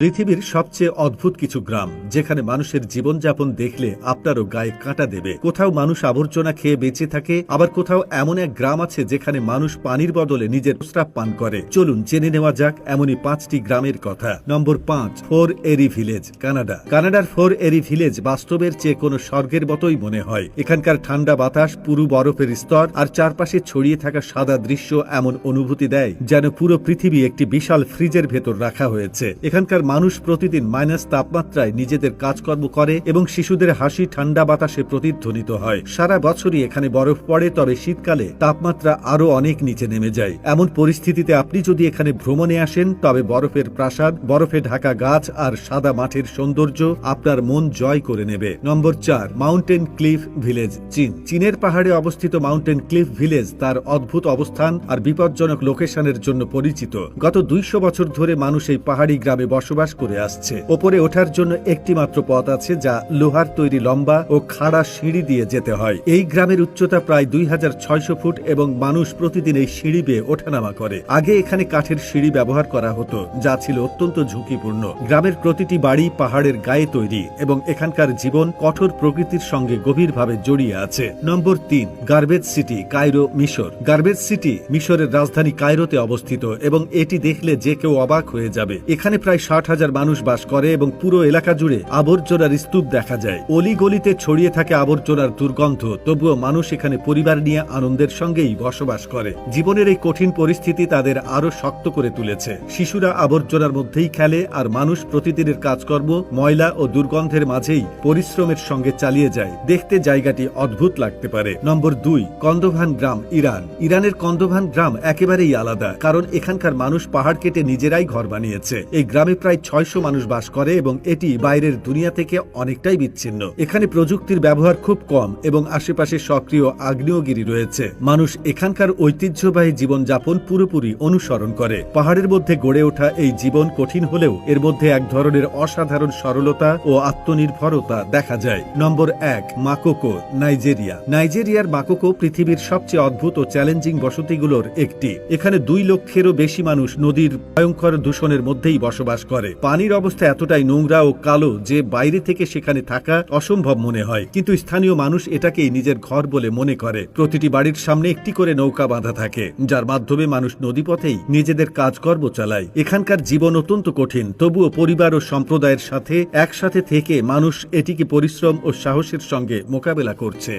পৃথিবীর সবচেয়ে অদ্ভুত কিছু গ্রাম যেখানে মানুষের জীবনযাপন দেখলে আপনারও গায়ে কাঁটা দেবে। কোথাও মানুষ আবর্জনা খেয়ে বেঁচে থাকে, আবার কোথাও এমন এক গ্রাম আছে যেখানে মানুষ পানির বদলে নিজের প্রস্রাব পান করে। চলুন জেনে নেওয়া যাক এমনই 5টি গ্রামের কথা। নম্বর 5, ফোর এরি ভিলেজ, কানাডা। কানাডার ফোর এরি ভিলেজ বাস্তবের চেয়ে কোনো স্বর্গের মতোই মনে হয়। এখানকার ঠান্ডা বাতাস, পুরু বরফের স্তর আর চারপাশে ছড়িয়ে থাকা সাদা দৃশ্য এমন অনুভূতি দেয় যেন পুরো পৃথিবী একটি বিশাল ফ্রিজের ভেতর রাখা হয়েছে। এখানকার মানুষ প্রতিদিন মাইনাস তাপমাত্রায় নিজেদের কাজকর্ম করে এবং শিশুদের হাসি ঠান্ডা বাতাসে প্রতিধ্বনিত হয়। সারা বছরই এখানে বরফ পড়ে, তবে শীতকালে তাপমাত্রা আরো অনেক নিচে নেমে যায়। এমন পরিস্থিতিতে আপনি যদি এখানে ভ্রমণে আসেন, তবে বরফের প্রাসাদ, বরফে ঢাকা গাছ আর সাদা মাঠের সৌন্দর্য আপনার মন জয় করে নেবে। নম্বর 4, মাউন্টেন ক্লিফ ভিলেজ, চীন। চীনের পাহাড়ে অবস্থিত মাউন্টেন ক্লিফ ভিলেজ তার অদ্ভুত অবস্থান আর বিপজ্জনক লোকেশনের জন্য পরিচিত। গত 200 বছর ধরে মানুষ এই পাহাড়ি গ্রামে বসবাস করে আসছে। ওপরে ওঠার জন্য একটি মাত্র পথ আছে, যা লোহার তৈরি লম্বা ও খাড়া সিঁড়ি দিয়ে যেতে হয়। এই গ্রামের উচ্চতা প্রায় 2600 ফুট এবং মানুষ প্রতিদিন এই সিঁড়ি বেয়ে ওঠানামা করে। আগে এখানে কাঠের সিঁড়ি ব্যবহার করা হতো, যা ছিল অত্যন্ত ঝুঁকিপূর্ণ। গ্রামের প্রতিটি বাড়ি পাহাড়ের গায়ে তৈরি এবং এখানকার জীবন কঠোর প্রকৃতির সঙ্গে গভীরভাবে জড়িয়ে আছে। নম্বর 3, গার্বেজ সিটি, কায়রো, মিশর। গার্বেজ সিটি মিশরের রাজধানী কায়রোতে অবস্থিত এবং এটি দেখলে যে কেউ অবাক হয়ে যাবে। এখানে প্রায় 60,000 মানুষ বাস করে এবং পুরো এলাকা জুড়ে আবর্জনার স্তূপ দেখা যায়। অলিগলিতে ছড়িয়ে থাকে আবর্জনার দুর্গন্ধ, তবুও মানুষ এখানে পরিবার নিয়ে আনন্দের সঙ্গেই বসবাস করে। জীবনের এই কঠিন পরিস্থিতি তাদের আরো শক্ত করে তুলেছে। শিশুরা আবর্জনার মধ্যেই খেলে আর মানুষ প্রতিদিনের কাজকর্ম ময়লা ও দুর্গন্ধের মাঝেই পরিশ্রমের সঙ্গে চালিয়ে যায়। দেখতে জায়গাটি অদ্ভুত লাগতে পারে। নম্বর 2, কন্দভান গ্রাম, ইরান। ইরানের কন্দভান গ্রাম একেবারেই আলাদা, কারণ এখানকার মানুষ পাহাড় কেটে নিজেরাই ঘর বানিয়েছে। এই গ্রামে প্রায় 600 মানুষ বাস করে এবং এটি বাইরের দুনিয়া থেকে অনেকটাই বিচ্ছিন্ন। এখানে প্রযুক্তির ব্যবহার খুব কম এবং আশেপাশে সক্রিয় আগ্নেয়গিরি রয়েছে। মানুষ এখানকার ঐতিহ্যবাহী জীবনযাপন পুরোপুরি অনুসরণ করে। পাহাড়ের মধ্যে গড়ে ওঠা এই জীবন কঠিন হলেও এর মধ্যে এক ধরনের অসাধারণ সরলতা ও আত্মনির্ভরতা দেখা যায়। নম্বর 1, মাকোকো, নাইজেরিয়া। নাইজেরিয়ার মাকোকো পৃথিবীর সবচেয়ে অদ্ভুত ও চ্যালেঞ্জিং বসতিগুলোর একটি। এখানে 2 লক্ষেরও বেশি মানুষ নদীর ভয়ঙ্কর দূষণের মধ্যেই বসবাস করে। পানির অবস্থা এতটাই নোংরা ও কালো যে বাইরে থেকে সেখানে থাকা অসম্ভব মনে হয়, কিন্তু স্থানীয় মানুষ এটাকেই নিজের ঘর বলে মনে করে। প্রতিটি বাড়ির সামনে একটি করে নৌকা বাঁধা থাকে, যার মাধ্যমে মানুষ নদীপথেই নিজেদের কাজকর্ম চালায়। এখানকার জীবন অত্যন্ত কঠিন, তবুও পরিবার ও সম্প্রদায়ের সাথে একসাথে থেকে মানুষ এটিকে পরিশ্রম ও সাহসের সঙ্গে মোকাবেলা করছে।